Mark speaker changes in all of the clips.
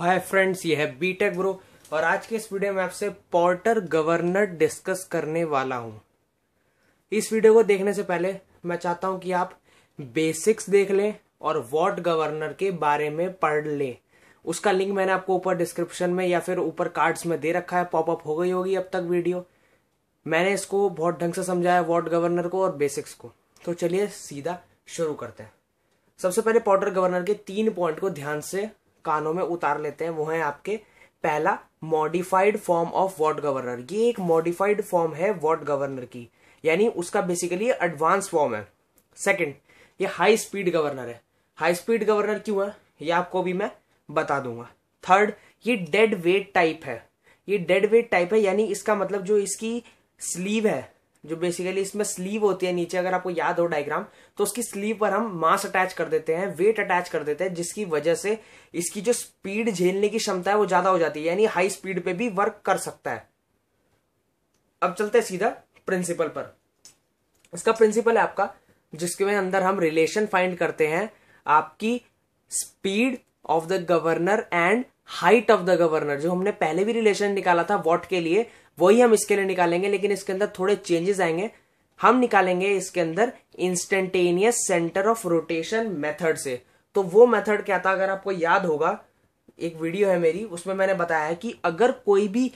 Speaker 1: Hi friends, ये है BTech bro और आज के इस वीडियो में आपसे पोर्टर गवर्नर डिस्कस करने वाला हूं। इस वीडियो को देखने से पहले मैं चाहता हूं कि आप बेसिक्स देख लें और वॉट गवर्नर के बारे में पढ़ लें। उसका लिंक मैंने आपको ऊपर डिस्क्रिप्शन में या फिर ऊपर कार्ड्स में दे रखा है। पॉपअप हो गई होगी अब तक वीडियो। मैंने इसको बहुत ढंग से समझाया, वॉट गवर्नर को और बेसिक्स को। तो चलिए सीधा शुरू करते हैं। सबसे पहले पोर्टर गवर्नर के 3 पॉइंट को ध्यान से कानों में उतार लेते हैं। वो है आपके पहला, modified form of what governor. ये एक मॉडिफाइड फॉर्म है वॉट गवर्नर की, यानी उसका बेसिकली एडवांस फॉर्म है। सेकंड, ये हाई स्पीड गवर्नर है। हाई स्पीड गवर्नर क्यों है ये आपको भी मैं बता दूंगा। थर्ड, ये डेड वेट टाइप है। ये डेड वेट टाइप है यानी इसका मतलब जो इसकी स्लीव है, जो बेसिकली इसमें स्लीव होती है नीचे, अगर आपको याद हो डायग्राम, तो उसकी स्लीव पर हम मास अटैच कर देते हैं, वेट अटैच कर देते हैं, जिसकी वजह से इसकी जो स्पीड झेलने की क्षमता है वो ज्यादा हो जाती है, यानी हाई स्पीड पे भी वर्क कर सकता है। अब चलते हैं सीधा प्रिंसिपल पर। इसका प्रिंसिपल है आपका, जिसके में अंदर हम रिलेशन फाइंड करते हैं आपकी speed of the governor and height of the governor. जो हमने पहले भी रिलेशन निकाला था वॉट के लिए, वही हम इसके लिए निकालेंगे, लेकिन इसके अंदर थोड़े चेंजेस आएंगे। हम निकालेंगे इसके अंदर instantaneous centre of rotation method से। तो वो मेथड क्या था, अगर आपको याद होगा, एक वीडियो है मेरी, उसमें मैंने बताया है कि अगर कोई भी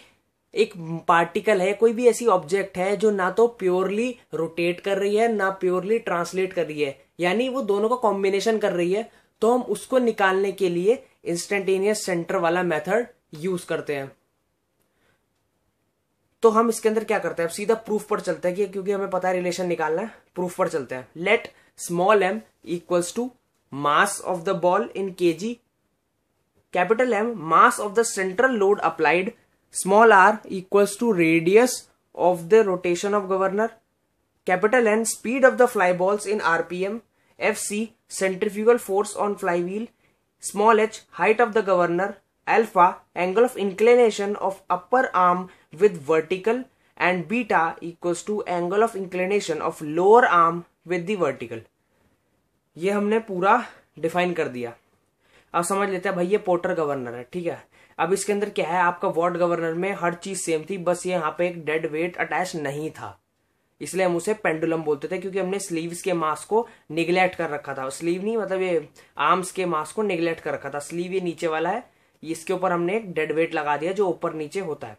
Speaker 1: एक पार्टिकल है, कोई भी ऐसी ऑब्जेक्ट है जो ना तो प्योरली रोटेट कर रही है ना प्योरली ट्रांसलेट कर रही है, यानी वो दोनों का कॉम्बिनेशन कर रही है, तो हम उसको निकालने के लिए इंस्टेंटेनियस सेंटर वाला मेथड यूज करते हैं। तो हम इसके अंदर क्या करते हैं, अब सीधा प्रूफ पर चलते हैं कि क्योंकि हमें पता है रिलेशन निकालना है। प्रूफ पर चलते हैं। Let small m equals to mass of the ball in KG, capital M mass of the central load applied, small r equals to radius of the rotation of governor, capital N speed of the fly balls in RPM, FC centrifugal force on fly wheel, small h height of the governor, alpha angle of inclination of upper arm with vertical, and beta equals to angle of inclination of lower arm with the vertical। ये हमने पूरा define कर दिया। अब समझ लेते हैं भाई, ये पोर्टर गवर्नर है, ठीक है। अब इसके अंदर क्या है, आपका वॉट गवर्नर में हर चीज सेम थी, बस ये यहाँ पे एक डेड वेट अटैच नहीं था, इसलिए हम उसे पेंडुलम बोलते थे, क्योंकि हमने स्लीव्स के मास को निगलेक्ट कर रखा था। स्लीव नहीं, मतलब ये आर्म्स के मास को निगलेक्ट कर रखा था। स्लीव ये नीचे वाला है, इसके ऊपर हमने एक डेड वेट लगा दिया जो ऊपर नीचे होता है।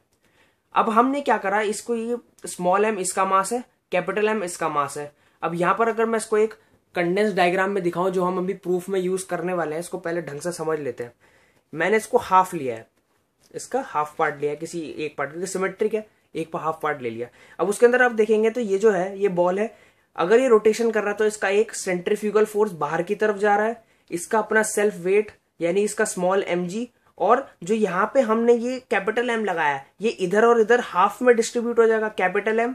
Speaker 1: अब हमने क्या करा, इसको ये स्मॉल m इसका मास है, कैपिटल M इसका मास है। अब यहां पर अगर मैं इसको एक कंडेंस डायग्राम में दिखाऊं, जो हम अभी प्रूफ में यूज करने वाले हैं, इसको पहले ढंग से समझ लेते हैं। मैंने इसको हाफ लिया है, इसका हाफ पार्ट लिया है, किसी एक पार्ट, क्योंकि सिमेट्रिक है, एक हाफ पार्ट ले लिया। अब उसके अंदर आप देखेंगे तो ये जो है, ये बॉल है, अगर ये रोटेशन कर रहा है तो इसका एक सेंट्रीफ्यूगल फोर्स बाहर की तरफ जा रहा है, इसका अपना सेल्फ वेट यानी इसका स्मॉल mg, और जो यहाँ पे हमने ये कैपिटल M लगाया, ये इधर और इधर हाफ में डिस्ट्रीब्यूट हो जाएगा। कैपिटल M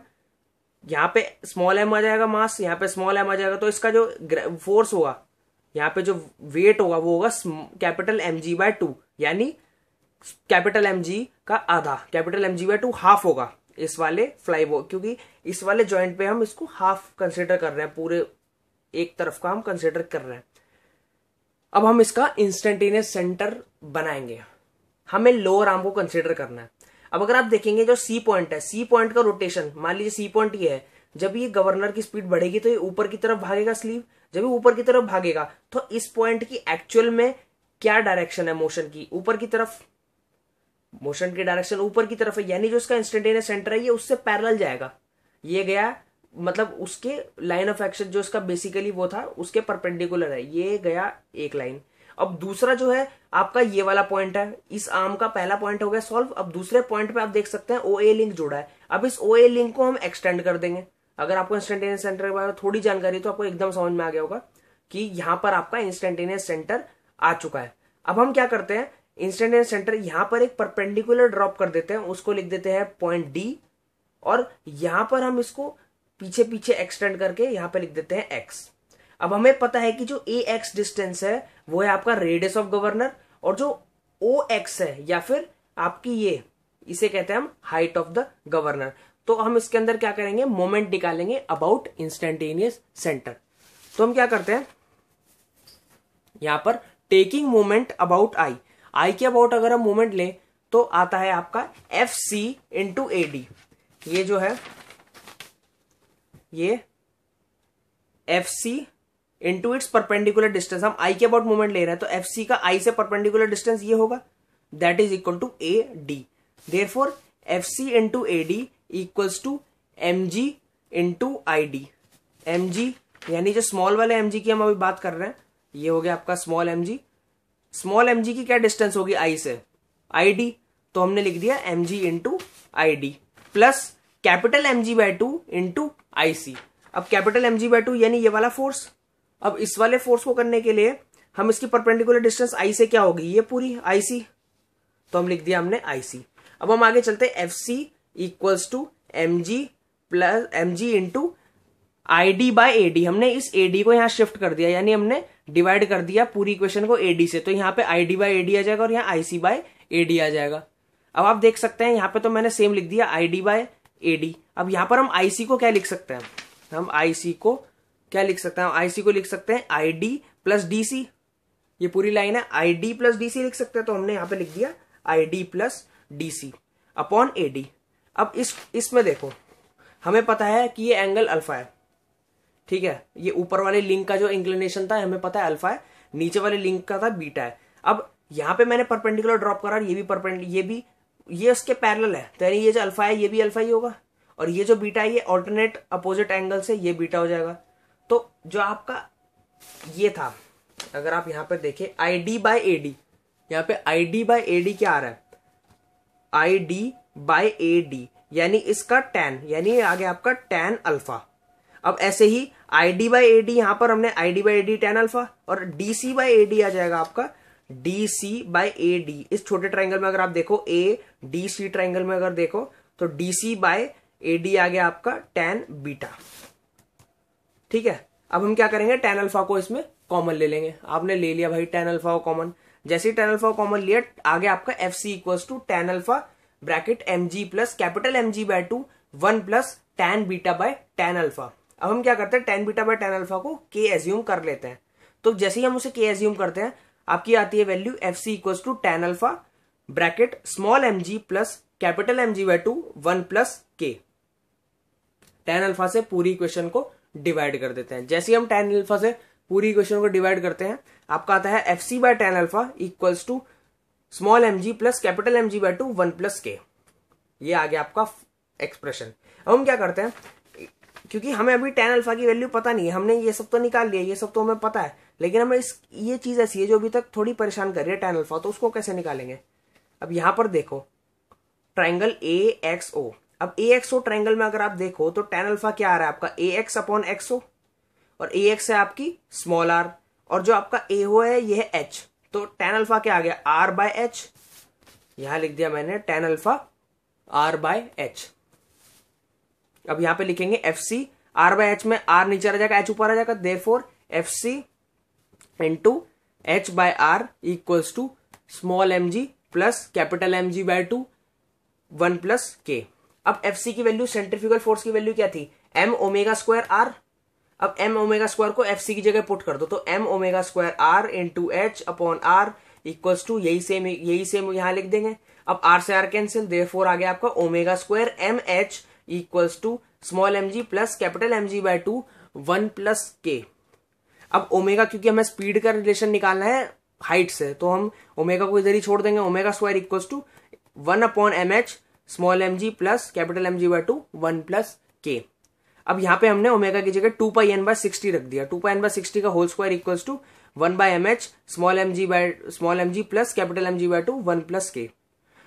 Speaker 1: यहाँ पे स्मॉल m आ जाएगा मास, यहाँ पे स्मॉल m आ जाएगा, तो इसका जो फोर्स होगा, यहाँ पे जो वेट होगा वो होगा कैपिटल mg/2, यानी कैपिटल mg का आधा, कैपिटल mg/2 हाफ होगा इस वाले फ्लाई बॉल, क्योंकि इस वाले जॉइंट पे हम इसको हाफ कंसिडर कर रहे हैं, पूरे एक तरफ का हम कंसिडर कर रहे हैं। अब हम इसका इंस्टेंटेनियस सेंटर बनाएंगे, हमें लोअर आर्म को कंसीडर करना है। अब अगर आप देखेंगे जो सी पॉइंट है, सी पॉइंट का रोटेशन, मान लीजिए सी पॉइंट ये है, जब ये गवर्नर की स्पीड बढ़ेगी तो ये ऊपर की तरफ भागेगा स्लीव, जब ये ऊपर की तरफ भागेगा तो इस पॉइंट की एक्चुअल में क्या डायरेक्शन है मोशन की, ऊपर की तरफ। मोशन की डायरेक्शन ऊपर की तरफ है, यानी जो इसका इंस्टेंटेनियस सेंटर है ये उससे पैरेलल जाएगा। ये गया, मतलब उसके लाइन ऑफ एक्शन जो इसका बेसिकली वो था उसके परपेंडिकुलर है, ये गया एक लाइन। अब दूसरा जो है आपका ये वाला पॉइंट है, इस आर्म का पहला पॉइंट हो गया सॉल्व। अब दूसरे पॉइंट पे आप देख सकते हैं OA लिंक जुड़ा है। अब इस OA लिंक को हम एक्सटेंड कर देंगे। अगर आपको इंस्टेंटेनियस सेंटर के बारे में थोड़ी जानकारी तो आपको एकदम समझ में आ गया होगा कि यहां पर आपका इंस्टेंटेनियस सेंटर आ चुका है। अब हम क्या करते हैं, इंस्टेंटेनियस सेंटर यहां पर एक परपेंडिकुलर ड्रॉप कर देते हैं, उसको लिख देते हैं पॉइंट D, और यहां पर हम इसको पीछे पीछे एक्सटेंड करके यहां पे लिख देते हैं x। अब हमें पता है कि जो ax डिस्टेंस है वो है आपका रेडियस ऑफ गवर्नर, और जो ox है या फिर आपकी ये, इसे कहते हैं हम हाइट ऑफ द गवर्नर। तो हम इसके अंदर क्या करेंगे, मोमेंट निकालेंगे अबाउट इंस्टेंटेनियस सेंटर। तो हम क्या करते हैं, यहां पर टेकिंग मोमेंट अबाउट i, आई के अबाउट अगर हम मोमेंट लें तो आता है आपका F C into A D. ये जो है ये F C into its perpendicular distance, हम आई के अबाउट मोमेंट ले रहे हैं तो एफ सी का आई से परपेंडिकुलर डिस्टेंस ये होगा, that is equal to A D. Therefore F C into A D equals to M G into I D. M G यानी जो स्मॉल वाले एम जी की हम अभी बात कर रहे हैं, ये हो गया आपका small M G. Small M G की क्या डिस्टेंस होगी आई से, आई डी, तो हमने लिख दिया M G into I D plus capital M G by two into I C. अब capital M G by two यानी ये वाला फोर्स, अब इस वाले फोर्स को करने के लिए हम इसकी परपेंडिकुलर डिस्टेंस आई से क्या होगी, ये पूरी आई सी, तो हम लिख दिया हमने आई सी। अब हम आगे चलते F C equals to M G plus M G into I D by A D. हमने इस ए डी को यहां शिफ्ट कर दिया, यानी हमने डिवाइड कर दिया पूरी इक्वेशन को ए डी से, तो यहां पे I D by A D आ जाएगा और यहां आई सी बाय ए डी आ जाएगा। अब आप देख सकते हैं यहां पे तो मैंने सेम लिख दिया I D by A D. अब यहां पर हम आई सी को क्या लिख सकते हैं, हम आई सी को क्या लिख सकते हैं, आई सी को लिख सकते हैं I D plus D C. ये पूरी लाइन है, I D plus D C लिख सकते हैं, तो हमने यहां पे लिख दिया I D plus D C upon A D. अब इसमें देखो हमें पता है कि ये एंगल अल्फा है, ठीक है, ये ऊपर वाले लिंक का जो इंक्लिनेशन था हमें पता है अल्फा है, नीचे वाले लिंक का था बीटा है। अब यहां पे मैंने परपेंडिकुलर ड्रॉप करा, ये भी परपेंडिकुलर, ये उसके पैरेलल है, तो यानी ये जो अल्फा है ये भी अल्फा ही होगा, और ये जो बीटा है ये ऑल्टरनेट अपोजिट एंगल से ये बीटा हो जाएगा। तो जो आपका ये था, अगर आप यहां पे देखें I D by A D, यहां पे I D by A D क्या आ रहा है, I D by A D, यानी इसका टैन, यानी आ गया आपका टैन अल्फा। अब ऐसे ही I D by A D, यहां पर हमने I D by A D tan alpha, और D C by A D आ जाएगा आपका D C by A D. इस छोटे ट्राइंगल में अगर आप देखो ए डी सी ट्राइंगल में अगर देखो तो D C by A D आ गया आपका टैन बीटा, ठीक है। अब हम क्या करेंगे, टैन अल्फा को इसमें कॉमन ले लेंगे। आपने ले लिया भाई टैन अल्फा को कॉमन, जैसे ही टैन अल्फा को कॉमन लिया आगे आपका F C equals to tan alpha bracket M G plus capital M G by two 1 plus tan beta by tan alpha. अब हम क्या करते हैं, tan beta by tan alpha को के एज्यूम कर लेते हैं, तो जैसे ही हम उसे के एज्यूम करते हैं आपकी आती है value F C equals to tan alpha bracket small M G plus capital M G by two 1 plus K. Tan alpha से पूरी इक्वेशन को डिवाइड कर देते हैं। जैसे ही हम टैन अल्फा से पूरी इक्वेशन को डिवाइड करते हैं आपका आता है F C by tan alpha equals to small M G plus capital M G by two 1 plus K. ये आ गया आपका एक्सप्रेशन। अब हम क्या करते हैं, क्योंकि हमें अभी टैन अल्फा की वैल्यू पता नहीं है, हमने ये सब तो निकाल लिया, ये सब तो हमें पता है, लेकिन हमें ये चीज ऐसी है जो अभी तक थोड़ी परेशान कर रही है टैन अल्फा, तो उसको कैसे निकालेंगे। अब यहां पर देखो ट्राइंगल ए एक्स ओ, अब ए एक्स ओ ट्राइंगल में अगर आप देखो तो टैन अल्फा क्या आ रहा है आपका ए एक्स अपॉन एक्स ओ, और ए एक्स है आपकी स्मॉल आर, और जो आपका ए ओ है ये है एच, तो टैन अल्फा क्या आ गया आर बाय एच। यहां लिख दिया मैंने tan alpha R by H. अब यहां पे लिखेंगे F C, R by H में आर नीचे आ जाएगा एच ऊपर आ जाएगा, therefore F C into H by R equals to small M G plus capital M G by two 1 plus K. अब एफ सी की वैल्यू, सेंट्रीफ्यूगल फोर्स की वैल्यू क्या थी, एम ओमेगा स्क्वायर आर। अब M omega square को F C की जगह put कर दो, तो M omega square R into H upon R equals to यही सेम यहां लिख देंगे। अब आर से आर कैंसिल, देयरफॉर आ गया आपका omega square M H equals to small M G plus capital M G by two 1 plus K. अब ओमेगा, क्योंकि हमें स्पीड का रिलेशन निकालना है हाइट से, तो हम ओमेगा को इधर ही छोड़ देंगे। Omega square equals to 1 upon M H small M G plus capital M G by two 1 plus K. अब यहां पे हमने ओमेगा की जगह 2 पाई एन बाय 60 रख दिया। 2 पाई एन बाय 60 का whole square equals to 1 by M H small M G plus capital M G by two 1 plus K.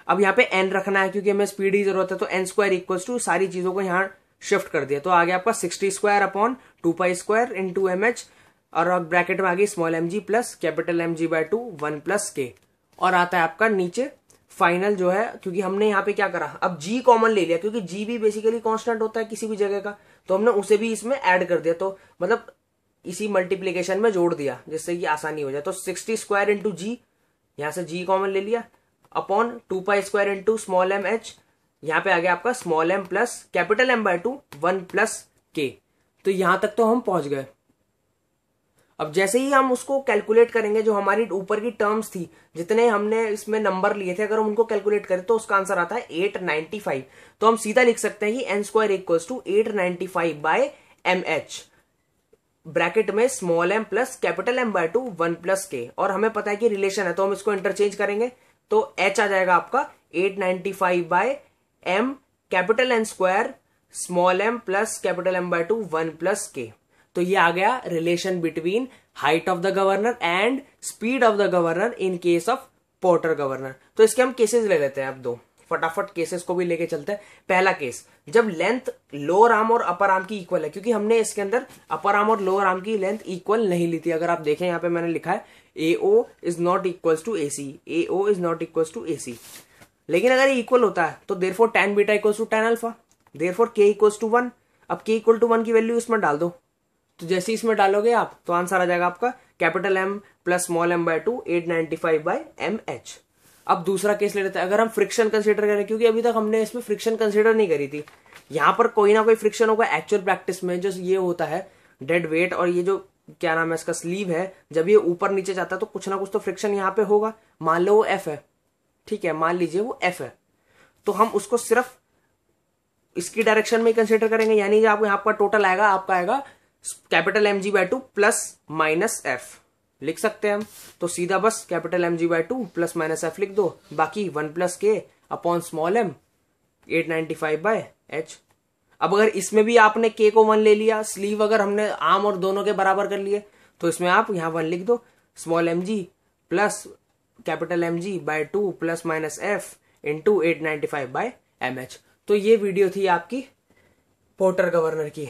Speaker 1: अब यहाँ पे एन रखना है क्योंकि हमें स्पीड की जरूरत है, तो एन स्क्वायर इक्वल्स टू सारी चीजों को यहाँ शिफ्ट कर दिया, तो आ गया आपका 60 square upon 2 pi square into M H, और ब्रैकेट में आ गई small M G plus capital M G by two 1 plus K. और आता है आपका नीचे फाइनल जो है, क्योंकि हमने यहाँ पे क्या करा, अब जी कॉमन ले लिया, क्योंकि जी भी बेसिकली कांस्टेंट होता है किसी भी जगह का, तो हमने उसे भी इसमें ऐड कर दिया, तो मतलब इसी मल्टीप्लीकेशन में जोड़ दिया जिससे कि आसानी हो जाए। तो 60 स्क्वायर इंटू जी, यहां से जी कॉमन ले लिया, upon 2 pi square into small M H, यहां पे आ गया आपका small M plus capital M by two 1 plus K. तो यहां तक तो हम पहुंच गए। अब जैसे ही हम उसको कैलकुलेट करेंगे, जो हमारी ऊपर की टर्म्स थी, जितने हमने इसमें नंबर लिए थे, अगर हम उनको कैलकुलेट करें तो उसका आंसर आता है 895। तो हम सीधा लिख सकते हैं कि n square equals to 895 by mh, bracket में small m plus capital M by 2 1 plus k। और हमें पता है कि रिलेशन है तो हम इसको इंटरचेंज करेंगे, तो h आ जाएगा आपका 895 by m capital N square small m plus capital M by 2 1 plus k। तो ये आ गया relation between height of the governor and speed of the governor in case of Porter governor. तो इसके हम केसेस ले लेते हैं, अब दो फटाफट केसेस को भी लेके चलते हैं। पहला केस, जब लेंथ लोअर आर्म और अपर आर्म की इक्वल है, क्योंकि हमने इसके अंदर अपर आर्म और लोअर आर्म की लेंथ इक्वल नहीं ली थी। अगर आप देखें यहाँ पे मैंने लिखा है AO is not equals to AC, AO is not equals to AC। लेकिन अगर ये इक्वल होता है तो therefore tan beta equals to tan alpha, therefore k equals to 1। अब k इक्वल टू 1 की वैल्यू इसमें डाल दो, तो जैसे इसमें डालोगे आप तो आंसर आ जाएगा आपका capital M plus small m by 2 895 by mh। अब दूसरा केस ले लेते हैं, अगर हम फ्रिक्शन कंसीडर करें, क्योंकि अभी तक हमने इसमें फ्रिक्शन कंसीडर नहीं करी थी। यहां पर कोई ना कोई फ्रिक्शन होगा एक्चुअल प्रैक्टिस में। जो ये होता है डेड वेट और ये जो क्या नाम है इसका स्लीव है, जब ये ऊपर नीचे जाता है तो कुछ ना कुछ तो फ्रिक्शन यहाँ पे होगा। मान लो वो F है, ठीक है, मान लीजिए वो F है, तो हम उसको सिर्फ इसकी डायरेक्शन में कंसीडर करेंगे, यानी आपको यहाँ पर टोटल आएगा, आपका आएगा capital mg by 2 plus minus f लिख सकते हैं हम। तो सीधा बस capital mg by 2 plus minus f लिख दो, बाकी 1 plus k upon small m 895 by h। अब अगर इसमें भी आपने k को 1 ले लिया, स्लीव अगर हमने आर्म और दोनों के बराबर कर लिए, तो इसमें आप यहाँ 1 लिख दो, small mg plus capital mg by 2 plus minus f into 895 by mh। तो ये वीडियो थी आपकी पोर्टर गवर्नर की।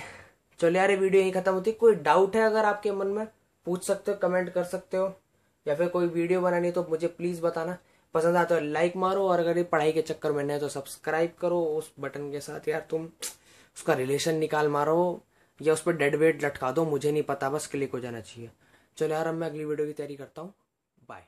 Speaker 1: चलो यार, ये वीडियो यही खत्म होती है। कोई डाउट है अगर आपके मन में, पूछ सकते हो, कमेंट कर सकते हो, या फिर कोई वीडियो बनानी तो मुझे प्लीज बताना। पसंद आता है लाइक मारो, और अगर ये पढ़ाई के चक्कर में नहीं तो सब्सक्राइब करो उस बटन के साथ। यार तुम उसका रिलेशन निकाल मारो या उस पर डेड वेट लटका दो, मुझे नहीं पता, बस क्लिक हो जाना चाहिए। चलो यार, अब मैं अगली वीडियो की तैयारी करता हूँ। बाय।